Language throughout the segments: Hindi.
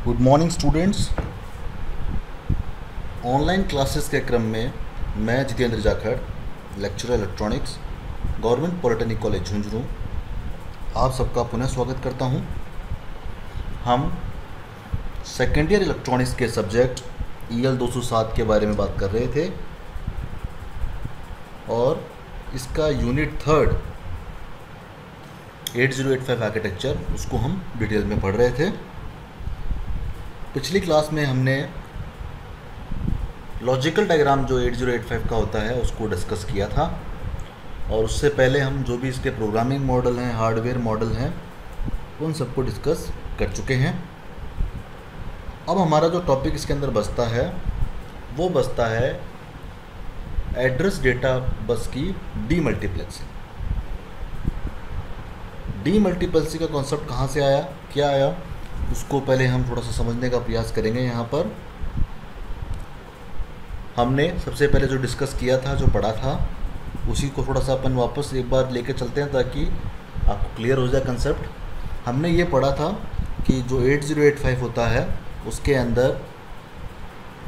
Good morning students. Online classes के क्रम में मैं Jitendra Jakhar, lecturer electronics, government polytechnic college Jhunjhunu, आप सबका पुनः स्वागत करता हूं। हम सेकेंड ईयर इलेक्ट्रॉनिक्स के सब्जेक्ट EL 207 के बारे में बात कर रहे थे और इसका यूनिट थर्ड 8085 आर्किटेक्चर उसको हम डिटेल में पढ़ रहे थे। पिछली क्लास में हमने लॉजिकल डायग्राम जो 8085 का होता है उसको डिस्कस किया था और उससे पहले हम जो भी इसके प्रोग्रामिंग मॉडल हैं, हार्डवेयर मॉडल हैं, उन सबको डिस्कस कर चुके हैं। अब हमारा जो टॉपिक इसके अंदर बचता है वो बचता है एड्रेस डेटा बस की डीमल्टीप्लेक्सिंग। डीमल्टीप्लेक्सिंग का कॉन्सेप्ट कहाँ से आया, क्या आया, उसको पहले हम थोड़ा सा समझने का प्रयास करेंगे। यहाँ पर हमने सबसे पहले जो डिस्कस किया था, जो पढ़ा था, उसी को थोड़ा सा अपन वापस एक बार लेके चलते हैं ताकि आपको क्लियर हो जाए कंसेप्ट। हमने ये पढ़ा था कि जो 8085 होता है उसके अंदर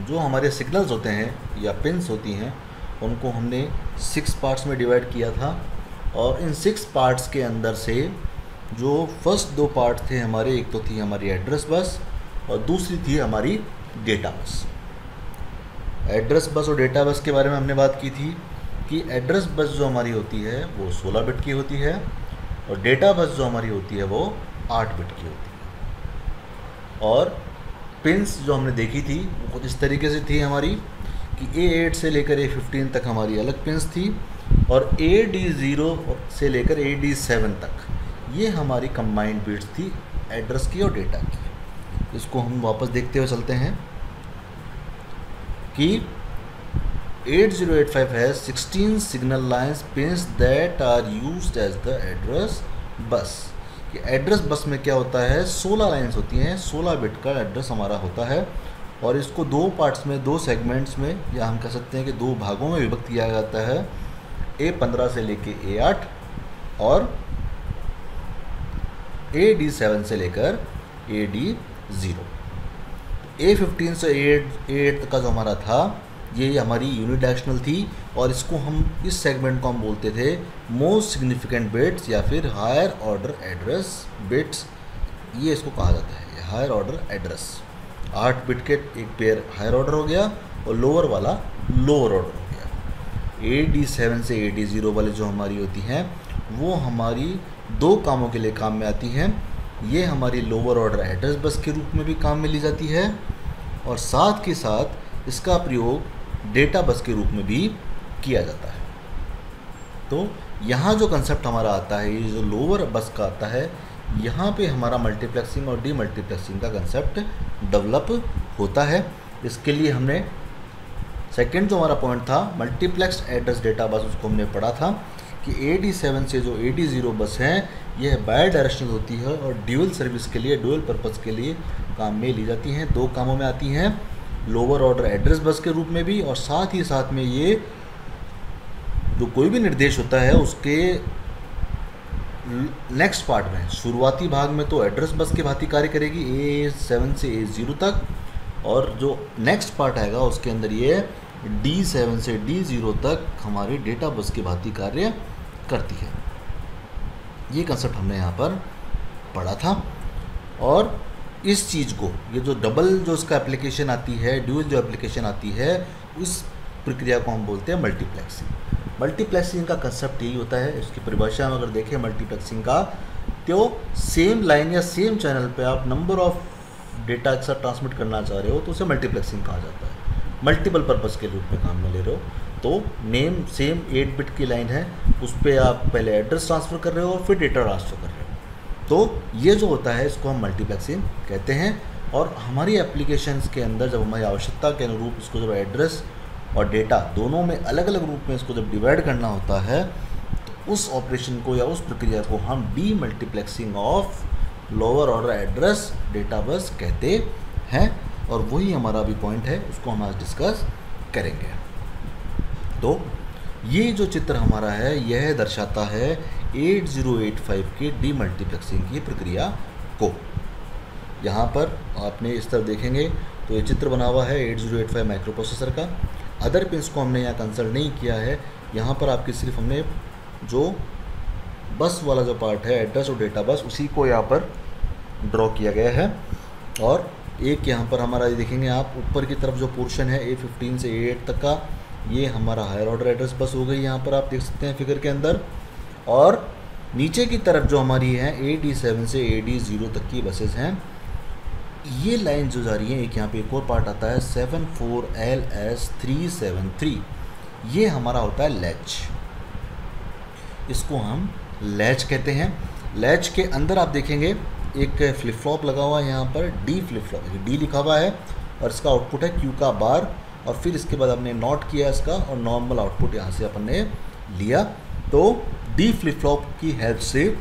जो हमारे सिग्नल्स होते हैं या पिन्स होती हैं उनको हमने 6 पार्ट्स में डिवाइड किया था और इन 6 पार्ट्स के अंदर से जो फर्स्ट 2 पार्ट थे हमारे, एक तो थी हमारी एड्रेस बस और दूसरी थी हमारी डेटा बस। एड्रेस बस और डेटा बस के बारे में हमने बात की थी कि एड्रेस बस जो हमारी होती है वो 16 बिट की होती है और डेटा बस जो हमारी होती है वो 8 बिट की होती है। और पिन्स जो हमने देखी थी वो कुछ इस तरीके से थी हमारी कि A8 से लेकर A15 तक हमारी अलग पिन्स थी और AD0 से लेकर AD7 तक ये हमारी कंबाइंड बिट्स थी एड्रेस की और डेटा की। इसको हम वापस देखते हुए चलते हैं कि 8085 has 16 signal lines pins that are used as the address bus। कि एड्रेस बस में क्या होता है, 16 लाइन्स होती हैं, 16 बिट का एड्रेस हमारा होता है और इसको 2 पार्ट्स में, 2 सेगमेंट्स में, या हम कह सकते हैं कि 2 भागों में विभक्त किया जाता है, A15 से लेकर A8 और AD7 से लेकर AD0। A15 से A8 तक का जो हमारा था ये हमारी यूनिडायरेक्शनल थी और इसको हम, इस सेगमेंट को हम बोलते थे मोस्ट सिग्निफिकेंट बिट्स या फिर हायर ऑर्डर एड्रेस बिट्स, ये इसको कहा जाता है, हायर ऑर्डर एड्रेस। 8 बिट के एक पेयर हायर ऑर्डर हो गया और लोअर वाला लोअर ऑर्डर हो गया। AD7 से AD0 वाले जो हमारी होती हैं वो हमारी 2 कामों के लिए काम में आती हैं। ये हमारी लोअर ऑर्डर एड्रेस बस के रूप में भी काम में ली जाती है और साथ के साथ इसका प्रयोग डेटा बस के रूप में भी किया जाता है। तो यहाँ जो कंसेप्ट हमारा आता है, ये जो लोअर बस का आता है, यहाँ पे हमारा मल्टीप्लेक्सिंग और डीमल्टीप्लेक्सिंग का कंसेप्ट डेवलप होता है। इसके लिए हमने सेकंड जो हमारा पॉइंट था मल्टीप्लेक्स्ड एड्रेस डेटा बस, उसको हमने पढ़ा था कि AD7 से जो AD0 बस हैं यह बाय डायरेक्शनल होती है और ड्यूअल सर्विस के लिए, ड्यूअल पर्पज़ के लिए काम में ली जाती हैं। 2 कामों में आती हैं, लोअर ऑर्डर एड्रेस बस के रूप में भी और साथ ही साथ में ये जो कोई भी निर्देश होता है उसके नेक्स्ट पार्ट में, शुरुआती भाग में तो एड्रेस बस के भांति कार्य करेगी A7 से A0 तक और जो नेक्स्ट पार्ट आएगा उसके अंदर ये D7 से D0 तक हमारी डेटा बस की भांति कार्य करती है। ये कंसेप्ट हमने यहाँ पर पढ़ा था और इस चीज़ को, ये जो डबल जो इसका एप्लीकेशन आती है, ड्यूअल जो एप्लीकेशन आती है, उस प्रक्रिया को हम बोलते हैं मल्टीप्लेक्सिंग। मल्टीप्लेक्सिंग का कंसेप्ट यही होता है, इसकी परिभाषा में अगर देखें मल्टीप्लेक्सिंग का, तो सेम लाइन या सेम चैनल पे आप नंबर ऑफ डेटा एक साथ ट्रांसमिट करना चाह रहे हो तो उसे मल्टीप्लेक्सिंग कहा जाता है। मल्टीपल पर्पज़ के रूप में काम में ले रहे हो तो नेम सेम 8 बिट की लाइन है, उस पर आप पहले एड्रेस ट्रांसफ़र कर रहे हो और फिर डेटा ट्रांसफ़र कर रहे हो, तो ये जो होता है इसको हम मल्टीप्लेक्सिंग कहते हैं। और हमारी एप्लीकेशंस के अंदर जब हमारी आवश्यकता के अनुरूप इसको जब एड्रेस और डेटा दोनों में अलग अलग रूप में इसको जब डिवाइड करना होता है तो उस ऑपरेशन को या उस प्रक्रिया को हम demultiplexing of lower order address data bus कहते हैं और वही हमारा भी पॉइंट है, उसको हम आज डिस्कस करेंगे। तो ये जो चित्र हमारा है यह दर्शाता है 8085 की डीमल्टीप्लेक्सिंग की प्रक्रिया को। यहाँ पर आपने इस तरफ देखेंगे तो ये चित्र बना हुआ है 8085 माइक्रो प्रोसेसर का। अदर पिंस को हमने यहाँ कंसल्ट नहीं किया है, यहाँ पर आपकी सिर्फ हमने जो बस वाला जो पार्ट है एड्रेस और डेटा बस उसी को यहाँ पर ड्रॉ किया गया है। और एक यहाँ पर हमारा देखेंगे आप ऊपर की तरफ जो पोर्शन है A15 से A8 तक का, ये हमारा हायर ऑर्डर एड्रेस बस हो गई, यहाँ पर आप देख सकते हैं फिगर के अंदर। और नीचे की तरफ जो हमारी है AD7 से AD0 तक की बसेस हैं। ये लाइन जो जा रही है, एक यहाँ पे एक और पार्ट आता है 74LS373, ये हमारा होता है लैच, इसको हम लैच कहते हैं। लैच के अंदर आप देखेंगे एक फ्लिप फ्लॉप लगा हुआ है यहाँ पर, डी फ्लिप फ्लॉप, डी लिखा हुआ है और इसका आउटपुट है Q का बार। और फिर इसके बाद हमने नॉट किया इसका और नॉर्मल आउटपुट यहाँ से अपन ने लिया। तो डी फ्लिप फ्लॉप की हेल्प से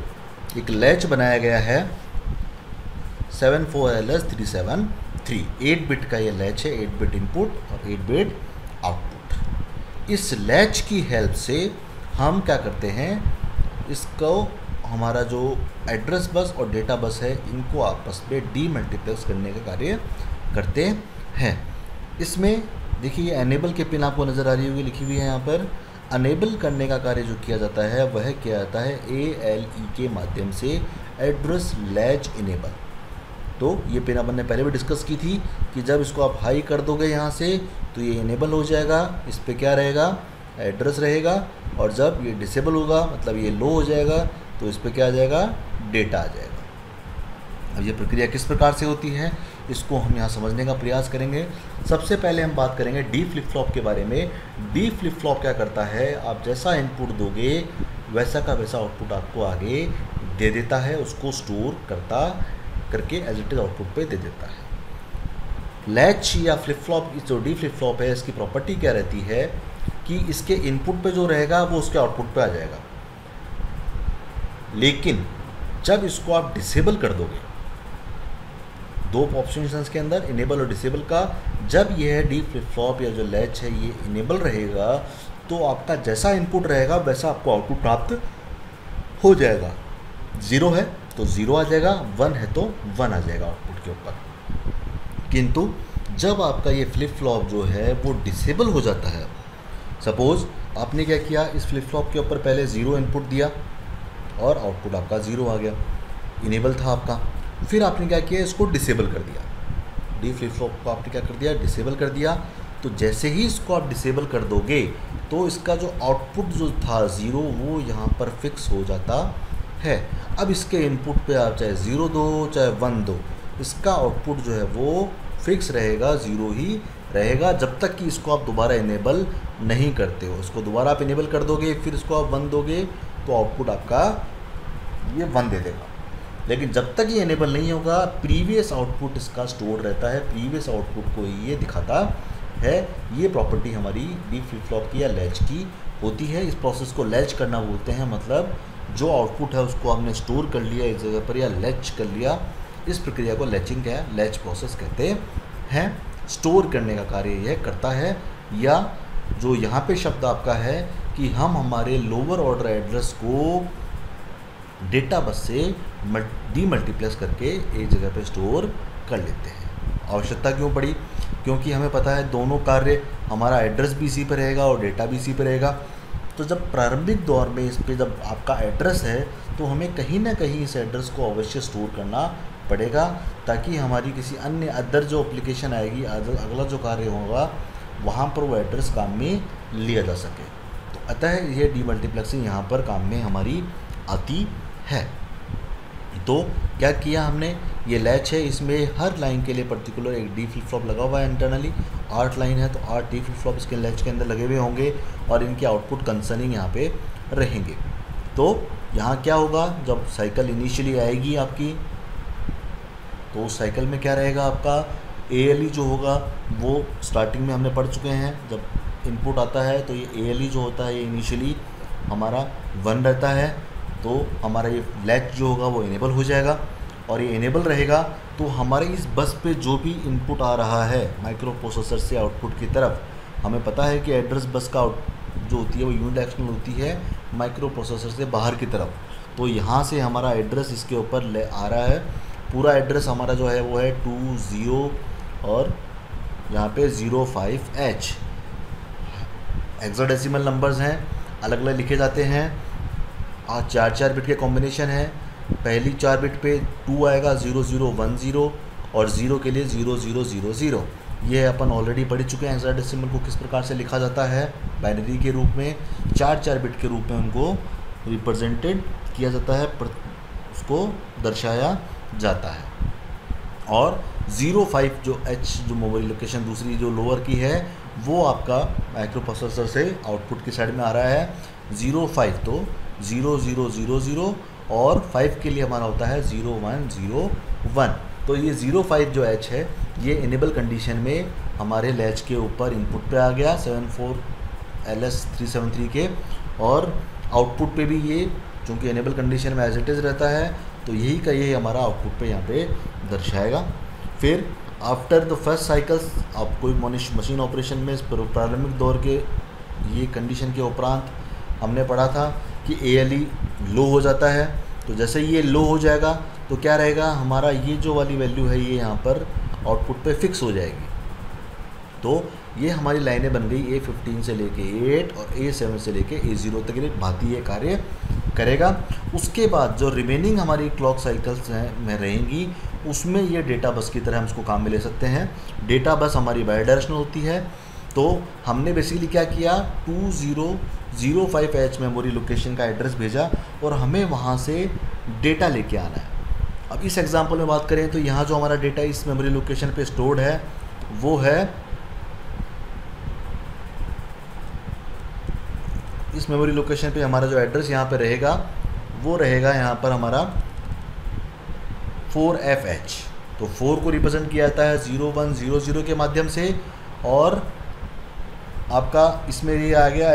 एक लैच बनाया गया है 74LS373, 8 बिट का ये लैच है, 8 बिट इनपुट और 8 बिट आउटपुट। इस लैच की हेल्प से हम क्या करते हैं, इसको हमारा जो एड्रेस बस और डेटा बस है इनको आपस में डीमल्टीप्लेक्स करने का कार्य करते हैं। इसमें देखिए एनेबल के पिन आपको नज़र आ रही होगी, लिखी हुई है यहाँ पर। अनेबल करने का कार्य जो किया जाता है वह किया जाता है ALE के माध्यम से, एड्रेस लैच इनेबल। तो ये पिन अपन ने पहले भी डिस्कस की थी कि जब इसको आप हाई कर दोगे यहाँ से तो ये इनेबल हो जाएगा, इस पर क्या रहेगा, एड्रेस रहेगा। और जब ये डिसेबल होगा मतलब ये लो हो जाएगा तो इस पर क्या आ जाएगा, डेटा आ जाएगा। अब ये प्रक्रिया किस प्रकार से होती है इसको हम यहाँ समझने का प्रयास करेंगे। सबसे पहले हम बात करेंगे डी फ्लिप फ्लॉप के बारे में। डी फ्लिप फ्लॉप क्या करता है, आप जैसा इनपुट दोगे वैसा का वैसा आउटपुट आपको आगे दे देता है, उसको स्टोर करके एज इट इज आउटपुट पे दे देता है। लैच या फ्लिप फ्लॉप, जो डी फ्लिप फ्लॉप है इसकी प्रॉपर्टी क्या रहती है कि इसके इनपुट पे जो रहेगा वो उसके आउटपुट पे आ जाएगा। लेकिन जब इसको आप डिसेबल कर दोगे, दो ऑप्शंस के अंदर इनेबल और डिसेबल का, जब यह डी फ्लिप फ्लॉप या जो लैच है ये इनेबल रहेगा तो आपका जैसा इनपुट रहेगा वैसा आपको आउटपुट प्राप्त हो जाएगा। 0 है तो 0 आ जाएगा, 1 है तो 1 आ जाएगा आउटपुट के ऊपर। किंतु जब आपका ये फ्लिप फ्लॉप जो है वो डिसेबल हो जाता है, सपोज़ आपने क्या किया, इस फ्लिप फ्लॉप के ऊपर पहले 0 इनपुट दिया और आउटपुट आपका 0 आ गया, इनेबल था आपका। फिर आपने क्या किया, इसको डिसेबल कर दिया, डी फ्लिप फ्लॉप को आपने क्या कर दिया, डिसेबल कर दिया। तो जैसे ही इसको आप डिसेबल कर दोगे तो इसका जो आउटपुट जो था 0 वो यहाँ पर फिक्स हो जाता है। अब इसके इनपुट पे आप चाहे 0 दो चाहे 1 दो, इसका आउटपुट जो है वो फिक्स रहेगा, 0 ही रहेगा जब तक कि इसको आप दोबारा इनेबल नहीं करते हो। इसको दोबारा आप इनेबल कर दोगे, फिर इसको आप 1 दोगे तो आउटपुट आपका ये 1 दे देगा। लेकिन जब तक ये इनेबल नहीं होगा प्रीवियस आउटपुट इसका स्टोर रहता है, प्रीवियस आउटपुट को ये दिखाता है। ये प्रॉपर्टी हमारी डी फ्लिप फ्लॉप की या लैच की होती है। इस प्रोसेस को लैच करना बोलते हैं, मतलब जो आउटपुट है उसको हमने स्टोर कर लिया इस जगह पर या लैच कर लिया, इस प्रक्रिया को लैचिंग क्या है, लैच प्रोसेस कहते हैं। स्टोर करने का कार्य यह करता है। या जो यहाँ पे शब्द आपका है कि हम हमारे लोअर ऑर्डर एड्रेस को डेटा बस से डीमल्टीप्लेक्स करके एक जगह पे स्टोर कर लेते हैं। आवश्यकता क्यों पड़ी, क्योंकि हमें पता है दोनों कार्य, हमारा एड्रेस भी इसी पर रहेगा और डेटा भी इसी पर रहेगा। तो जब प्रारंभिक दौर में इस पे जब आपका एड्रेस है तो हमें कहीं ना कहीं इस एड्रेस को अवश्य स्टोर करना पड़ेगा, ताकि हमारी किसी अन्य अदर जो एप्लीकेशन आएगी, अगला जो कार्य होगा वहाँ पर वो एड्रेस काम में लिया जा सके। तो अतः ये डीमल्टीप्लेक्सिंग यहाँ पर काम में हमारी आती है। तो क्या किया हमने, ये लैच है, इसमें हर लाइन के लिए पर्टिकुलर एक डी फ्लिप फ्लॉप लगा हुआ है इंटरनली। 8 लाइन है तो 8 डी फ्लिप फ्लॉप इसके लैच के अंदर लगे हुए होंगे और इनके आउटपुट कंसर्निंग यहाँ पे रहेंगे। तो यहाँ क्या होगा, जब साइकिल इनिशियली आएगी आपकी तो उस साइकिल में क्या रहेगा, आपका ALE जो होगा वो स्टार्टिंग में हमने पढ़ चुके हैं। जब इनपुट आता है तो ये ALE जो होता है ये इनिशियली हमारा 1 रहता है, तो हमारा ये लैच जो होगा वो इनेबल हो जाएगा। और ये इनेबल रहेगा तो हमारे इस बस पे जो भी इनपुट आ रहा है माइक्रो प्रोसेसर से आउटपुट की तरफ, हमें पता है कि एड्रेस बस का जो होती है वो यूनिडायरेक्शनल होती है माइक्रो प्रोसेसर से बाहर की तरफ। तो यहाँ से हमारा एड्रेस इसके ऊपर आ रहा है पूरा एड्रेस हमारा जो है वो है 20 और यहाँ पे 05H। हेक्साडेसिमल नंबर्स हैं, अलग अलग लिखे जाते हैं, और 4 बिट के कॉम्बिनेशन है। पहली 4 बिट पे 2 आएगा 0010 और 0 के लिए 0000। ये अपन ऑलरेडी पढ़ चुके हैं हेक्साडेसिमल को किस प्रकार से लिखा जाता है, बाइनरी के रूप में 4 बिट के रूप में उनको रिप्रेजेंटेड किया जाता है, उसको दर्शाया जाता है। और 05 जो H जो मेमोरी लोकेशन दूसरी जो लोअर की है वो आपका माइक्रो प्रोसेसर से आउटपुट की साइड में आ रहा है। 05 तो 0000 और 5 के लिए हमारा होता है 0101। तो ये 05 जो H है ये इनेबल कंडीशन में हमारे लैच के ऊपर इनपुट पे आ गया 74LS373 के, और आउटपुट पे भी ये चूँकि इनेबल कंडीशन में एज इट इज़ रहता है तो यही का यही हमारा आउटपुट पे यहाँ पे दर्शाएगा। फिर आफ्टर द फर्स्ट साइकिल्स आप कोई मशीन ऑपरेशन में प्रारंभिक दौर के ये कंडीशन के उपरांत हमने पढ़ा था कि ALE लो हो जाता है। तो जैसे ये लो हो जाएगा तो क्या रहेगा, हमारा ये जो वाली वैल्यू है ये यहाँ पर आउटपुट पे फिक्स हो जाएगी। तो ये हमारी लाइनें बन गई A15 से लेके A8 और A7 से लेके A0 तक ये भांति ये कार्य करेगा। उसके बाद जो रिमेनिंग हमारी क्लॉक साइकिल्स हैं में रहेंगी उसमें ये डेटा बस की तरह हम इसको काम में ले सकते हैं। डेटा बस हमारी बाई डायरेक्शनल होती है। तो हमने बेसिकली क्या किया, 2005H मेमोरी लोकेशन का एड्रेस भेजा और हमें वहाँ से डेटा लेके आना है। अब इस एग्जांपल में बात करें तो यहाँ जो हमारा डेटा इस मेमोरी लोकेशन पे स्टोर्ड है वो है, इस मेमोरी लोकेशन पे हमारा जो एड्रेस यहाँ पे रहेगा वो रहेगा यहाँ पर हमारा 4FH। तो 4 को रिप्रेजेंट किया जाता है 0100 के माध्यम से, और आपका इसमें ये आ गया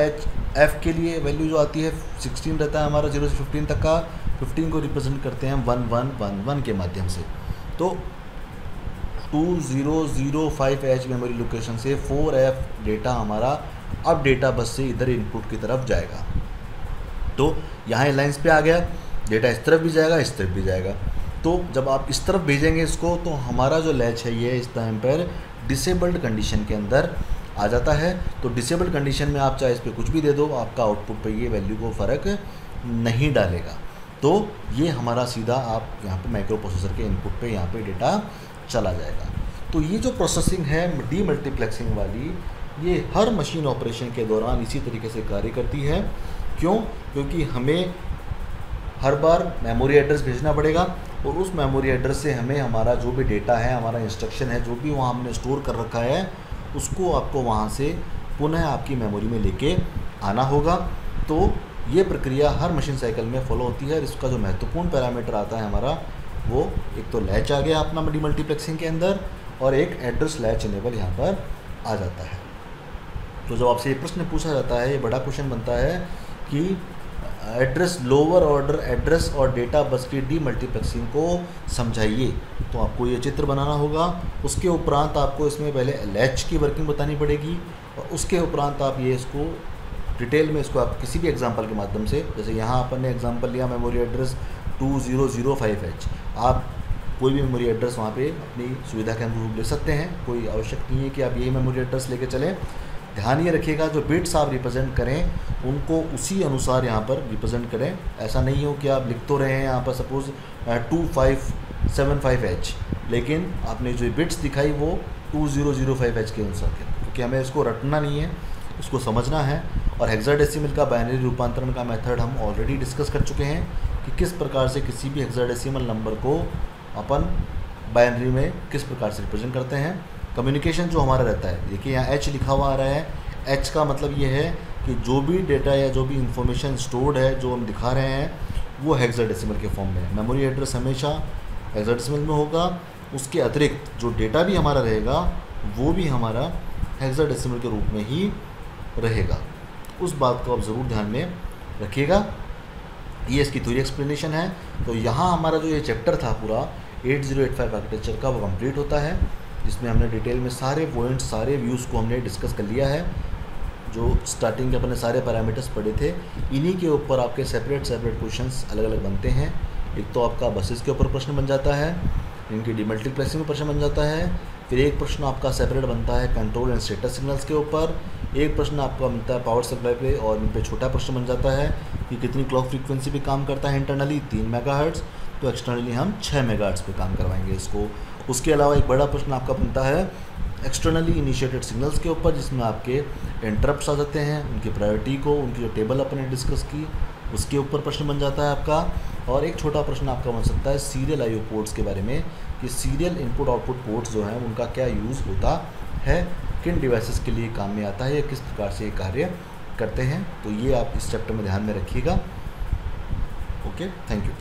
F के लिए वैल्यू जो आती है 16 रहता है हमारा 0 से 15 तक का, 15 को रिप्रेजेंट करते हैं 1111 के माध्यम से। तो 2005H मेमोरी लोकेशन से 4F डेटा हमारा अब डेटा बस से इधर इनपुट की तरफ जाएगा। तो यहाँ लाइंस पे आ गया, डेटा इस तरफ भी जाएगा इस तरफ भी जाएगा। तो जब आप इस तरफ भेजेंगे इसको तो हमारा जो लैच है ये इस टाइम पर डिसेबल्ड कंडीशन के अंदर आ जाता है। तो डिसेबल्ड कंडीशन में आप चाहे इस पर कुछ भी दे दो, आपका आउटपुट पे ये वैल्यू को फ़र्क नहीं डालेगा। तो ये हमारा सीधा आप यहाँ पे माइक्रो प्रोसेसर के इनपुट पे यहाँ पे डेटा चला जाएगा। तो ये जो प्रोसेसिंग है डी मल्टीप्लेक्सिंग वाली, ये हर मशीन ऑपरेशन के दौरान इसी तरीके से कार्य करती है। क्यों? क्योंकि हमें हर बार मेमोरी एड्रेस भेजना पड़ेगा और उस मेमोरी एड्रेस से हमें हमारा जो भी डेटा है, हमारा इंस्ट्रक्शन है, जो भी वहाँ हमने स्टोर कर रखा है, उसको आपको वहाँ से पुनः आपकी मेमोरी में लेके आना होगा। तो ये प्रक्रिया हर मशीन साइकिल में फॉलो होती है। इसका जो महत्वपूर्ण पैरामीटर आता है हमारा, वो एक तो लैच आ गया अपना डी मल्टीप्लेक्सिंग के अंदर, और एक एड्रेस लैच इनेबल यहाँ पर आ जाता है। तो जब आपसे ये प्रश्न पूछा जाता है, ये बड़ा क्वेश्चन बनता है कि एड्रेस लोअर ऑर्डर एड्रेस और डेटा बस की डी मल्टीप्लेक्सिंग को समझाइए, तो आपको ये चित्र बनाना होगा। उसके उपरांत आपको इसमें पहले लैच की वर्किंग बतानी पड़ेगी, और उसके उपरांत आप ये इसको डिटेल में इसको आप किसी भी एग्जांपल के माध्यम से, जैसे यहाँ अपन ने एग्जांपल लिया मेमोरी एड्रेस 2005H, आप कोई भी मेमोरी एड्रेस वहाँ पे अपनी सुविधा के अनुरूप ले सकते हैं। कोई आवश्यक नहीं है कि आप यही मेमोरी एड्रेस लेके चलें। ध्यान ये रखिएगा जो बिट्स आप रिप्रेजेंट करें उनको उसी अनुसार यहाँ पर रिप्रेजेंट करें। ऐसा नहीं हो कि आप लिख तो रहे हैं यहाँ पर सपोज़ 2575H, लेकिन आपने जो बिट्स दिखाई वो 2005H के अनुसार करें, क्योंकि हमें इसको रटना नहीं है, इसको समझना है। और हेक्साडेसिमल का बाइनरी रूपांतरण का मेथड हम ऑलरेडी डिस्कस कर चुके हैं कि किस प्रकार से किसी भी हेक्साडेसिमल नंबर को अपन बाइनरी में किस प्रकार से रिप्रेजेंट करते हैं। कम्युनिकेशन जो हमारा रहता है, देखिए यहाँ H लिखा हुआ आ रहा है। H का मतलब ये है कि जो भी डेटा या जो भी इंफॉर्मेशन स्टोर्ड है, जो हम दिखा रहे हैं, वो हेक्साडेसिमल के फॉर्म में है। मेमोरी एड्रेस हमेशा हेक्साडेसिमल में होगा। उसके अतिरिक्त जो डेटा भी हमारा रहेगा वो भी हमारा हेक्साडेसिमल के रूप में ही रहेगा। उस बात को आप ज़रूर ध्यान में रखिएगा। ये इसकी थ्योरी एक्सप्लेनेशन है। तो यहाँ हमारा जो ये चैप्टर था पूरा 8085 आर्किटेक्चर का, वो कंप्लीट होता है, जिसमें हमने डिटेल में सारे पॉइंट्स, सारे व्यूज़ को हमने डिस्कस कर लिया है। जो स्टार्टिंग के अपने सारे पैरामीटर्स पढ़े थे, इन्हीं के ऊपर आपके सेपरेट क्वेश्चंस अलग अलग बनते हैं। एक तो आपका बसेस के ऊपर प्रश्न बन जाता है, इनकी डीमल्टीप्लेक्सिंग में प्रश्न बन जाता है, फिर एक प्रश्न आपका सेपरेट बनता है कंट्रोल एंड स्टेटस सिग्नल्स के ऊपर, एक प्रश्न आपका बनता है पावर सप्लाई पे, और इन पे छोटा प्रश्न बन जाता है कि कितनी क्लॉक फ्रीक्वेंसी पे काम करता है इंटरनली 3 मेगाहर्ट्ज़, तो एक्सटर्नली हम 6 मेगाहर्ट्ज़ पे काम करवाएंगे इसको। उसके अलावा एक बड़ा प्रश्न आपका बनता है एक्सटर्नली इनिशिएटेड सिग्नल्स के ऊपर, जिसमें आपके इंटरप्ट्स आ जाते हैं, उनकी प्रायोरिटी को, उनकी जो टेबल अपने डिस्कस की उसके ऊपर प्रश्न बन जाता है आपका। और एक छोटा प्रश्न आपका बन सकता है सीरियल आईओ पोर्ट्स के बारे में, कि सीरियल इनपुट आउटपुट पोर्ट्स जो हैं उनका क्या यूज़ होता है, किन डिवाइसेस के लिए काम में आता है या किस प्रकार से ये कार्य करते हैं। तो ये आप इस चैप्टर में ध्यान में रखिएगा। Okay, thank you.